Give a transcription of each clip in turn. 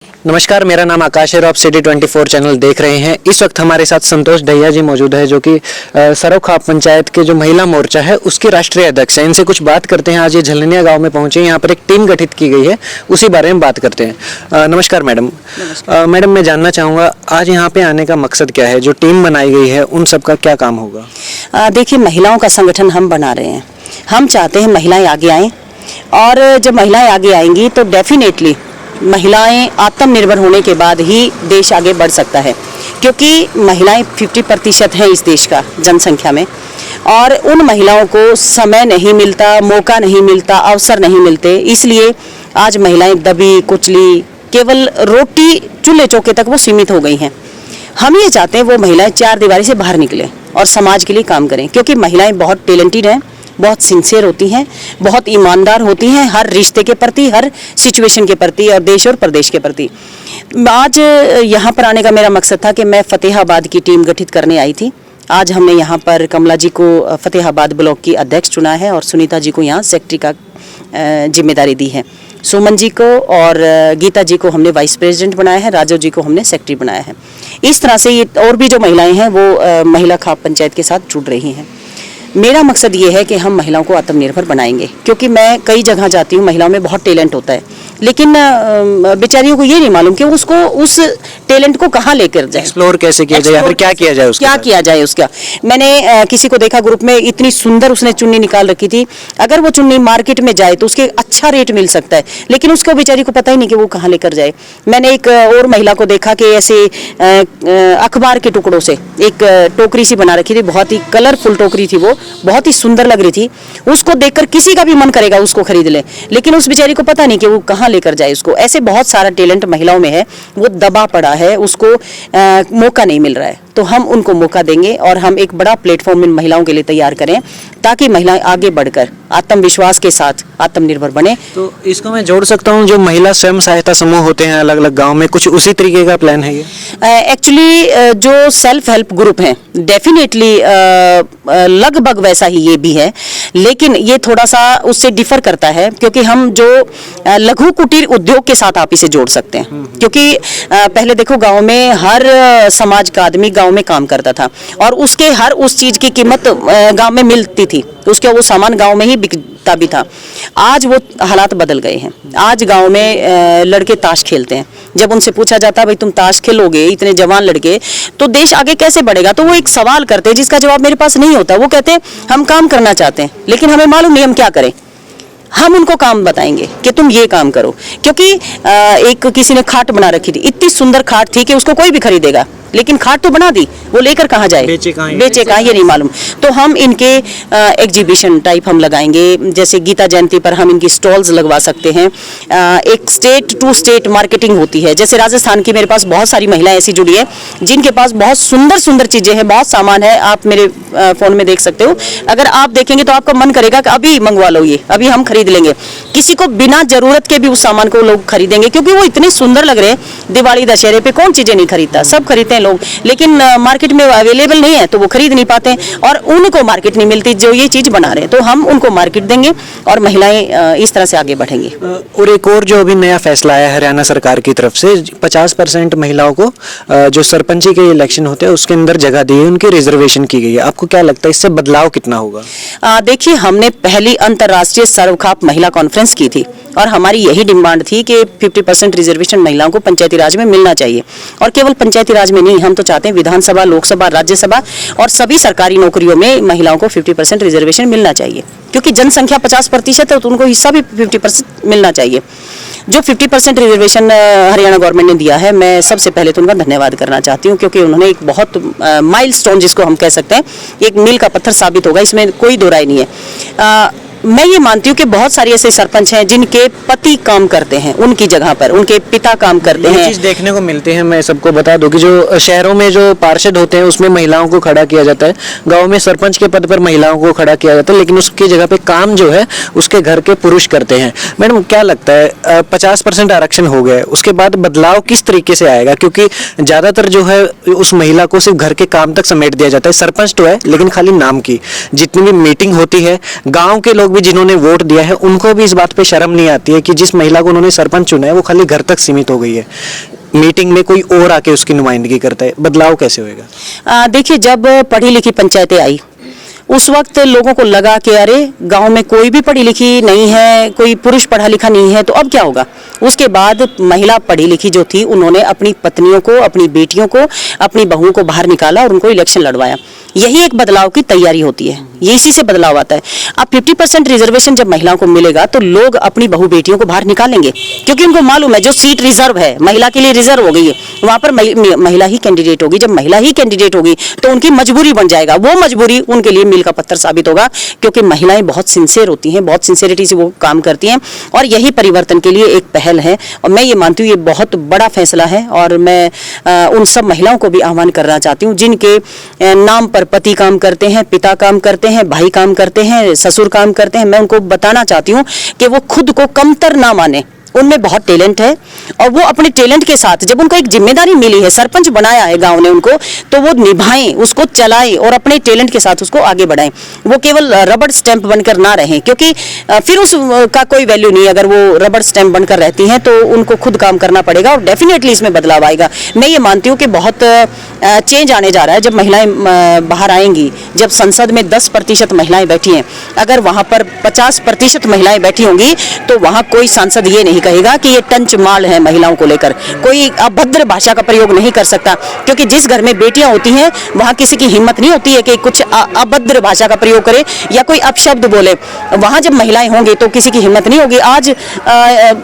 नमस्कार, मेरा नाम आकाश है और आप सिटी 24 चैनल देख रहे हैं। इस वक्त हमारे साथ संतोष दहिया जी मौजूद है, जो कि सरौखाप पंचायत के जो महिला मोर्चा है उसके राष्ट्रीय अध्यक्ष हैं। इनसे कुछ बात करते हैं। आज ये झलनिया गांव में पहुंचे, यहाँ पर एक टीम गठित की गई है, उसी बारे में बात करते हैं। नमस्कार मैडम। मैडम, मैं जानना चाहूँगा आज यहाँ पे आने का मकसद क्या है? जो टीम बनाई गई है उन सबका क्या काम होगा? देखिए, महिलाओं का संगठन हम बना रहे हैं। हम चाहते हैं महिलाएं आगे आएँ, और जब महिलाएं आगे आएंगी तो डेफिनेटली महिलाएं आत्मनिर्भर होने के बाद ही देश आगे बढ़ सकता है, क्योंकि महिलाएं 50% हैं इस देश का जनसंख्या में, और उन महिलाओं को समय नहीं मिलता, मौका नहीं मिलता, अवसर नहीं मिलते। इसलिए आज महिलाएं दबी कुचली, केवल रोटी चूल्हे चौके तक वो सीमित हो गई हैं। हम ये चाहते हैं वो महिलाएं चार दीवारी से बाहर निकलें और समाज के लिए काम करें, क्योंकि महिलाएं बहुत टैलेंटेड हैं, बहुत सिंसियर होती हैं, बहुत ईमानदार होती हैं हर रिश्ते के प्रति, हर सिचुएशन के प्रति, और देश और प्रदेश के प्रति। आज यहाँ पर आने का मेरा मकसद था कि मैं फतेहाबाद की टीम गठित करने आई थी। आज हमने यहाँ पर कमला जी को फतेहाबाद ब्लॉक की अध्यक्ष चुना है और सुनीता जी को यहाँ सेक्रेटरी का जिम्मेदारी दी है। सुमन जी को और गीता जी को हमने वाइस प्रेसिडेंट बनाया है, राजू जी को हमने सेक्रेटरी बनाया है। इस तरह से ये और भी जो महिलाएं हैं वो महिला खाप पंचायत के साथ जुड़ रही हैं। मेरा मकसद ये है कि हम महिलाओं को आत्मनिर्भर बनाएंगे, क्योंकि मैं कई जगह जाती हूँ, महिलाओं में बहुत टैलेंट होता है, लेकिन बेचारियों को ये नहीं मालूम कि उसको उस टैलेंट को कहाँ लेकर जाए, एक्सप्लोर कैसे किया जाए या फिर क्या किया जाए उसका, क्या किया जाए उसका। मैंने किसी को देखा ग्रुप में, इतनी सुंदर उसने चुन्नी निकाल रखी थी। अगर वो चुन्नी मार्केट में जाए तो उसके अच्छा रेट मिल सकता है, लेकिन उसको बेचारी को पता ही नहीं कि वो कहाँ लेकर जाए। मैंने एक और महिला को देखा कि ऐसे अखबार के टुकड़ों से एक टोकरी सी बना रखी थी, बहुत ही कलरफुल टोकरी थी, वो बहुत ही सुंदर लग रही थी। उसको देखकर किसी का भी मन करेगा उसको खरीद ले, लेकिन उस बेचारी को पता नहीं कि वो कहाँ लेकर जाए उसको। ऐसे बहुत सारा टैलेंट महिलाओं में है, वो दबा पड़ा है, उसको मौका नहीं मिल रहा है। तो हम उनको मौका देंगे और हम एक बड़ा प्लेटफॉर्म इन महिलाओं के लिए तैयार करें, ताकि महिलाएं आगे बढ़कर आत्मविश्वास के साथ आत्मनिर्भर बने। तो इसको मैं जोड़ सकता हूँ, जो महिला स्वयं सहायता समूह होते हैं अलग अलग गांव में, कुछ उसी तरीके का प्लान है ये? एक्चुअली जो सेल्फ हेल्प ग्रुप हैं, डेफिनेटली लगभग वैसा ही ये भी है, लेकिन ये थोड़ा सा उससे डिफर करता है, क्योंकि हम जो लघु कुटीर उद्योग के साथ आप इसे जोड़ सकते हैं। क्योंकि पहले देखो, गांव में हर समाज का आदमी गांव में काम करता था, और उसके हर उस चीज की कीमत गांव में मिलती थी, उसका वो सामान गांव में ही बिकता भी था। आज वो हालात बदल गए हैं। आज गांव में लड़के ताश खेलते हैं। जब उनसे पूछा जाता है, भाई तुम ताश खेलोगे, इतने जवान लड़के, तो देश आगे कैसे बढ़ेगा? तो वो एक सवाल करते हैं जिसका जवाब मेरे पास नहीं होता। वो कहते हैं हम काम करना चाहते हैं, लेकिन हमें मालूम नहीं हम क्या करें। हम उनको काम बताएंगे कि तुम ये काम करो। क्योंकि एक किसी ने खाट बना रखी थी, इतनी सुंदर खाट थी कि उसको कोई भी खरीदेगा, लेकिन खाट तो बना दी, वो लेकर कहाँ जाए, बेचे कहाँ ये नहीं मालूम। तो हम इनके एग्जीबिशन टाइप हम लगाएंगे। जैसे गीता जयंती पर हम इनकी स्टॉल्स लगवा सकते हैं। एक स्टेट टू स्टेट मार्केटिंग होती है। जैसे राजस्थान की मेरे पास बहुत सारी महिलाएं ऐसी जुड़ी है जिनके पास बहुत सुंदर सुंदर चीजें हैं, बहुत सामान है। आप मेरे फोन में देख सकते हो। अगर आप देखेंगे तो आपका मन करेगा कि अभी मंगवा लो, ये अभी हम खरीद लेंगे। किसी को बिना जरूरत के भी उस सामान को लोग खरीदेंगे, क्योंकि वो इतने सुंदर लग रहे हैं। दिवाली दशहरे पे कौन चीजें नहीं खरीदता, सब खरीदते हैं लोग, लेकिन मार्केट में अवेलेबल नहीं है तो वो खरीद नहीं पाते हैं, और उनको मार्केट नहीं मिलती जो ये चीज बना रहे हैं। तो हम उनको मार्केट देंगे और महिलाएं इस तरह से आगे बढ़ेंगी। और एक और जो अभी नया फैसला आया है हरियाणा सरकार की तरफ से, 50% महिलाओं को जो सरपंची के इलेक्शन होते हैं उसके अंदर जगह दी है, उनकी रिजर्वेशन की गई है। आपको क्या लगता है इससे बदलाव कितना होगा? देखिए, हमने पहली अंतर्राष्ट्रीय सर्वखाप महिला कॉन्फ्रेंस की थी, और हमारी यही डिमांड थी कि 50% रिजर्वेशन महिलाओं को पंचायती राज में मिलना चाहिए। और केवल पंचायती राज में नहीं, हम तो चाहते हैं विधानसभा, लोकसभा, राज्यसभा और सभी सरकारी नौकरियों में महिलाओं को 50% रिजर्वेशन मिलना चाहिए। क्योंकि जनसंख्या 50% है तो उनको हिस्सा भी 50% मिलना चाहिए। जो 50% रिजर्वेशन हरियाणा गवर्नमेंट ने दिया है, मैं सबसे पहले तो उनका धन्यवाद करना चाहती हूँ, क्योंकि उन्होंने एक बहुत माइलस्टोन जिसको हम कह सकते हैं, एक मील का पत्थर साबित होगा, इसमें कोई दो राय नहीं है। मैं ये मानती हूँ कि बहुत सारे ऐसे सरपंच हैं जिनके पति काम करते हैं उनकी जगह पर, उनके पिता काम करते हैं। ये चीज देखने को मिलती है। मैं सबको बता दूं कि जो शहरों में जो पार्षद होते हैं उसमें महिलाओं को खड़ा किया जाता है, गांव में सरपंच के पद पर महिलाओं को खड़ा किया जाता है, लेकिन उसकी जगह पे काम जो है उसके घर के पुरुष करते हैं। मैडम, क्या लगता है 50% आरक्षण हो गया, उसके बाद बदलाव किस तरीके से आएगा? क्योंकि ज्यादातर जो है उस महिला को सिर्फ घर के काम तक समेट दिया जाता है। सरपंच तो है लेकिन खाली नाम की। जितनी भी मीटिंग होती है, गाँव के लोग लोग भी जिन्होंने वोट दिया है उनको भी इस बात पे शर्म नहीं आती है कि जिस महिला को उन्होंने सरपंच चुना है वो खाली घर तक सीमित हो गई है, मीटिंग में कोई और आके उसकी नुमाइंदगी करता है। बदलाव कैसे होएगा? देखिए, जब पढ़ी लिखी पंचायतें आई उस वक्त लोगों को लगा कि अरे गांव में कोई भी पढ़ी लिखी नहीं है, कोई पुरुष पढ़ा लिखा नहीं है, तो अब क्या होगा। उसके बाद महिला पढ़ी लिखी जो थी उन्होंने अपनी पत्नियों को, अपनी बेटियों को, अपनी बहुओं को बाहर निकाला और उनको इलेक्शन लड़वाया। यही एक बदलाव की तैयारी होती है, ये इसी से बदलाव आता है। अब 50% रिजर्वेशन जब महिलाओं को मिलेगा तो लोग अपनी बहू बेटियों को बाहर निकालेंगे, क्योंकि उनको मालूम है जो सीट रिजर्व है महिला के लिए रिजर्व हो गई है, वहां पर महिला ही कैंडिडेट होगी। जब महिला ही कैंडिडेट होगी तो उनकी मजबूरी बन जाएगा, वो मजबूरी उनके लिए मील का पत्थर साबित होगा, क्योंकि महिलाएं बहुत सिंसियर होती हैं, बहुत सिंसियरिटी से वो काम करती हैं और यही परिवर्तन के लिए एक पहल है। और मैं ये मानती हूँ ये बहुत बड़ा फैसला है और मैं उन सब महिलाओं को भी आह्वान करना चाहती हूँ जिनके नाम पर पति काम करते हैं, पिता काम करते हैं, भाई काम करते हैं, ससुर काम करते हैं। मैं उनको बताना चाहती हूँ कि वो खुद को कमतर ना माने, उनमें बहुत टैलेंट है और वो अपने टैलेंट के साथ जब उनको एक जिम्मेदारी मिली है, सरपंच बनाया है गांव ने उनको, तो वो निभाएं, उसको चलाएं और अपने टैलेंट के साथ उसको आगे बढ़ाएं। वो केवल रबड़ स्टैंप बनकर ना रहें, क्योंकि फिर उसका कोई वैल्यू नहीं। अगर वो रबड़ स्टैंप बनकर रहती हैं तो उनको खुद काम करना पड़ेगा और डेफिनेटली इसमें बदलाव आएगा। मैं ये मानती हूँ कि बहुत चेंज आने जा रहा है जब महिलाएं बाहर आएंगी। जब संसद में 10% महिलाएं बैठी हैं, अगर वहां पर 50% महिलाएं बैठी होंगी तो वहां कोई सांसद ये नहीं कहेगा कि ये टंच माल है महिलाओं को लेकर, कोई अभद्र भाषा का प्रयोग नहीं कर सकता, क्योंकि जिस घर में बेटियां होती हैं वहां किसी की हिम्मत नहीं होती है कि कुछ अभद्र भाषा का प्रयोग करे या कोई अपशब्द बोले। वहां जब महिलाएं होंगी तो किसी की हिम्मत नहीं होगी। आज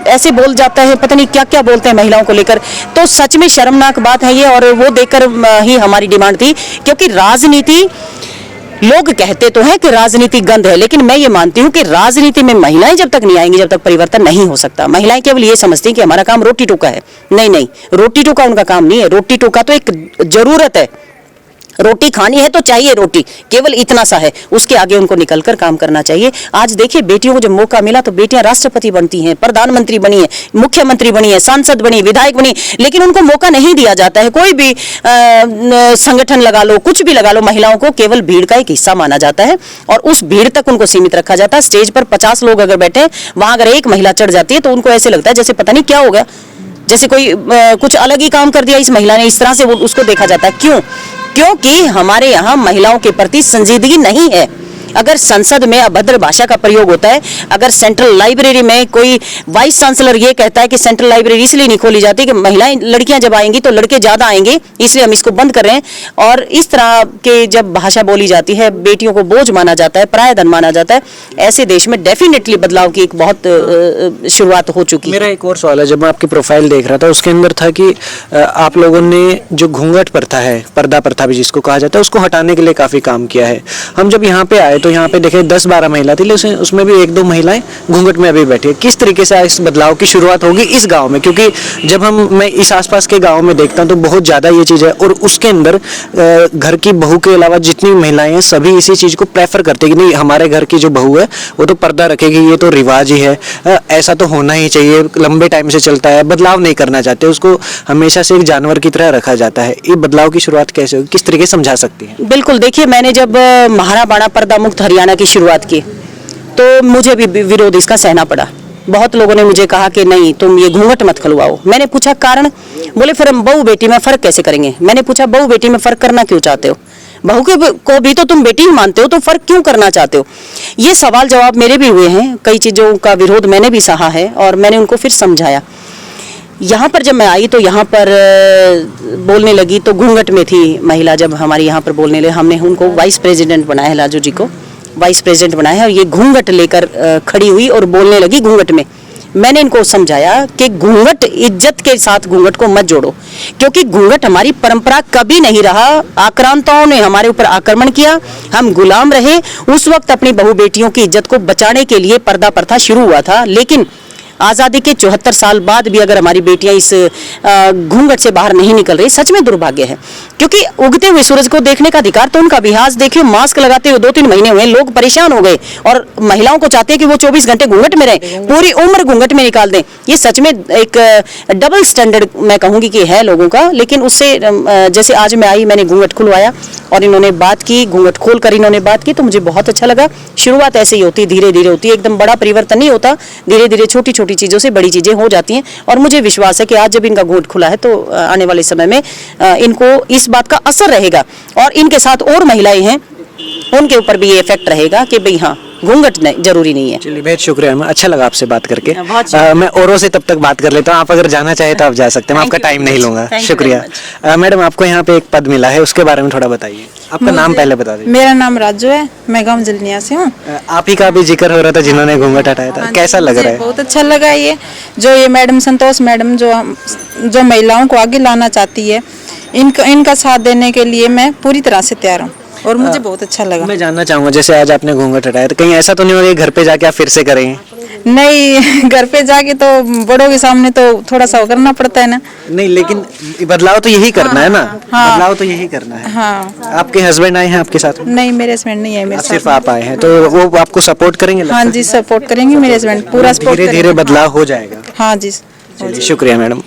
ऐसे बोल जाता है, पता नहीं क्या क्या बोलते हैं महिलाओं को लेकर, तो सच में शर्मनाक बात है ये। और वो देखकर ही हमारी डिमांड थी, क्योंकि राजनीति, लोग कहते तो हैं कि राजनीति गंद है, लेकिन मैं ये मानती हूं कि राजनीति में महिलाएं जब तक नहीं आएंगी जब तक परिवर्तन नहीं हो सकता। महिलाएं केवल ये समझती हैं कि हमारा काम रोटी टोका है। नहीं नहीं, रोटी टोका उनका काम नहीं है। रोटी टोका तो एक जरूरत है, रोटी खानी है तो चाहिए रोटी, केवल इतना सा है, उसके आगे उनको निकलकर काम करना चाहिए। आज देखिए, बेटियों को जब मौका मिला तो बेटियां राष्ट्रपति बनती हैं, प्रधानमंत्री बनी है, मुख्यमंत्री बनी है, सांसद बनी, विधायक बनी, लेकिन उनको मौका नहीं दिया जाता है। कोई भी संगठन लगा लो, कुछ भी लगा लो, महिलाओं को केवल भीड़ का एक हिस्सा माना जाता है और उस भीड़ तक उनको सीमित रखा जाता है। स्टेज पर 50 लोग अगर बैठे, वहां अगर एक महिला चढ़ जाती है तो उनको ऐसे लगता है जैसे पता नहीं क्या हो गया, जैसे कोई कुछ अलग ही काम कर दिया इस महिला ने, इस तरह से उसको देखा जाता है। क्यों? क्योंकि हमारे यहाँ महिलाओं के प्रति संजीदगी नहीं है। अगर संसद में अभद्र भाषा का प्रयोग होता है, अगर सेंट्रल लाइब्रेरी में कोई वाइस चांसलर ये कहता है कि सेंट्रल लाइब्रेरी इसलिए नहीं खोली जाती कि महिलाएं, लड़कियां जब आएंगी तो लड़के ज्यादा आएंगे, इसलिए हम इसको बंद कर रहे हैं, और इस तरह के जब भाषा बोली जाती है, बेटियों को बोझ माना जाता है, पराया धन माना जाता है, ऐसे देश में डेफिनेटली बदलाव की एक बहुत शुरुआत हो चुकी है। मेरा एक और सवाल है, जब मैं आपकी प्रोफाइल देख रहा था उसके अंदर था कि आप लोगों ने जो घूंघट प्रथा है, पर्दा प्रथा भी जिसको कहा जाता है, उसको हटाने के लिए काफी काम किया है। हम जब यहाँ पे आए तो यहाँ पे देखे 10-12 महिला थी, लेकिन उसमें भी 1-2 महिलाएं घूंघट में अभी बैठी है। किस तरीके से इस बदलाव की शुरुआत होगी इस गांव में? क्योंकि जब मैं इस आसपास के गांव में देखता हूं तो बहुत ज्यादा ये चीज है, और उसके अंदर घर की बहू के अलावा जितनी महिलाएं हैं सभी इसी चीज को प्रेफर करते हैं कि नहीं, हमारे घर की जो बहू है वो तो पर्दा रखेगी, ये तो रिवाज ही है, ऐसा तो होना ही चाहिए, लंबे टाइम से चलता है, बदलाव नहीं करना चाहते, उसको हमेशा से एक जानवर की तरह रखा जाता है। ये बदलाव की शुरुआत कैसे होगी, किस तरीके से समझा सकती है? बिल्कुल, देखिए, मैंने जब महाराबाणा पर्दा मुक्त हरियाणा की शुरुआत की तो मुझे भी विरोध इसका सहना पड़ा। बहुत लोगों ने मुझे कहा कि नहीं, तुम ये घूंघट मत खुलवाओ। मैंने पूछा कारण, बोले फिर हम बहू बेटी में फर्क कैसे करेंगे। मैंने पूछा बहू बेटी में फर्क करना क्यों चाहते हो, बहू को भी तो तुम बेटी ही मानते हो, तो फर्क क्यों करना चाहते हो। ये सवाल जवाब मेरे भी हुए हैं, कई चीजों का विरोध मैंने भी सहा है और मैंने उनको फिर समझाया। यहाँ पर जब मैं आई तो यहाँ पर बोलने लगी तो घूंघट में थी महिला, जब हमारी यहाँ पर बोलने लगी, हमने उनको वाइस प्रेसिडेंट बनाया है, लाजू जी को वाइस प्रेसिडेंट बनाया है, और ये घूंघट लेकर खड़ी हुई और बोलने लगी घूंघट में। मैंने इनको समझाया कि घूंघट, इज्जत के साथ घूंघट को मत जोड़ो, क्योंकि घूंघट हमारी परंपरा कभी नहीं रहा। आक्रांताओं ने हमारे ऊपर आक्रमण किया, हम गुलाम रहे, उस वक्त अपनी बहू बेटियों की इज्जत को बचाने के लिए पर्दा प्रथा शुरू हुआ था। लेकिन आज़ादी के 74 साल बाद भी अगर हमारी बेटियां इस घूंघट से बाहर नहीं निकल रही, सच में दुर्भाग्य है। क्योंकि उगते हुए सूरज को देखने का अधिकार तो उनका भी है। आज देखिए मास्क लगाते हुए 2-3 महीने हुए, लोग परेशान हो गए और महिलाओं को चाहते हैं कि वो 24 घंटे घूंघट में रहे, पूरी उम्र घूंघट में निकाल दें। ये सच में एक डबल स्टैंडर्ड मैं कहूंगी कि है लोगों का। लेकिन उससे जैसे आज मैं आई, मैंने घूंघट खुलवाया और इन्होंने बात की, घूंघट खोलकर इन्होंने बात की, तो मुझे बहुत अच्छा लगा। शुरुआत ऐसे ही होती है, धीरे धीरे होती है, एकदम बड़ा परिवर्तन नहीं होता, धीरे धीरे छोटी छोटी चीजों से बड़ी चीजें हो जाती हैं। और मुझे विश्वास है कि आज जब इनका घूंघट खुला है तो आने वाले समय में इनको इस बात का असर रहेगा और इनके साथ और महिलाएं हैं उनके ऊपर भी ये इफेक्ट रहेगा कि भाई हाँ, घूंघट नहीं जरूरी नहीं है। चलिए, बहुत शुक्रिया, अच्छा लगा आपसे बात करके। बहुत मैं औरों से तब तक बात कर लेता हूँ, आप अगर जाना चाहे तो आप जा सकते हैं, मैं Thank आपका you टाइम very नहीं much. लूंगा। Thank you शुक्रिया। very मैडम, आपको यहाँ पे एक पद मिला है, उसके बारे में थोड़ा बताइए। आपका नाम पहले बता दीजिए। मेरा नाम राजू है, मैं गांव जलनिया से हूँ। आप ही का भी जिक्र हो रहा था जिन्होंने घूंघट हटाया था, कैसा लग रहा है? बहुत अच्छा लगा ये जो ये मैडम संतोष मैडम जो महिलाओं को आगे लाना चाहती है, इनका साथ देने के लिए मैं पूरी तरह से तैयार हूँ और मुझे बहुत अच्छा लगा। मैं जानना चाहूंगा, जैसे आज आपने घूंघट हटाया तो कहीं ऐसा तो नहीं हो कि घर पे जाके आप फिर से करेंगे? नहीं, घर पे जाके तो बड़ों के सामने तो थोड़ा सा करना पड़ता है ना। नहीं, लेकिन बदलाव तो यही करना है ना। हाँ। बदलाव तो यही करना है। हाँ। आपके हस्बैंड आए हैं आपके साथ? नहीं, मेरे हस्बैंड नहीं है मेरे सिर्फ साथ। आप आए हैं, तो वो आपको सपोर्ट करेंगे? हाँ जी, सपोर्ट करेंगे, मेरे हस्बैंड पूरा सपोर्ट धीरे धीरे करेंगे। बदलाव हो जाएगा। हाँ जी। चलिए, शुक्रिया मैडम।